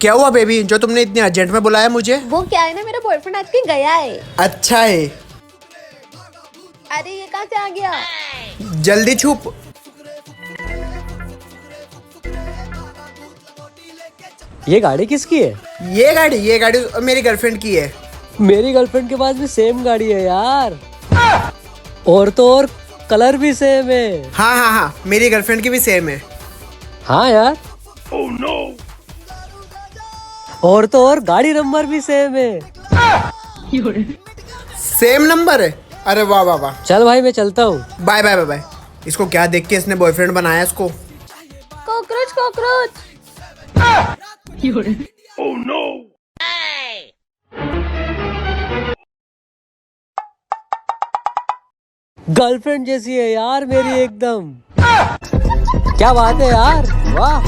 क्या हुआ बेबी, जो तुमने इतने अर्जेंट में बुलाया मुझे? वो क्या है ना, मेरा बॉयफ्रेंड आज के गया है। अच्छा है। अरे ये कहाँ से आ गया? जल्दी छुप। ये गाड़ी किसकी है? ये गाड़ी मेरी गर्लफ्रेंड की है। मेरी गर्लफ्रेंड के पास भी सेम गाड़ी है यार। और तो और कलर भी सेम है। हाँ हाँ हाँ, मेरी गर्लफ्रेंड की भी सेम है। हाँ यार। Oh no. और तो और गाड़ी नंबर भी सेम है। सेम नंबर है? अरे वाह वाह वाह। चल भाई मैं चलता हूँ। Bye bye bye bye. इसको क्या देख के इसने बॉयफ्रेंड बनाया इसको? Cockroach cockroach. Oh no. Girlfriend जैसी है यार मेरी एकदम। क्या बात है यार, वाह।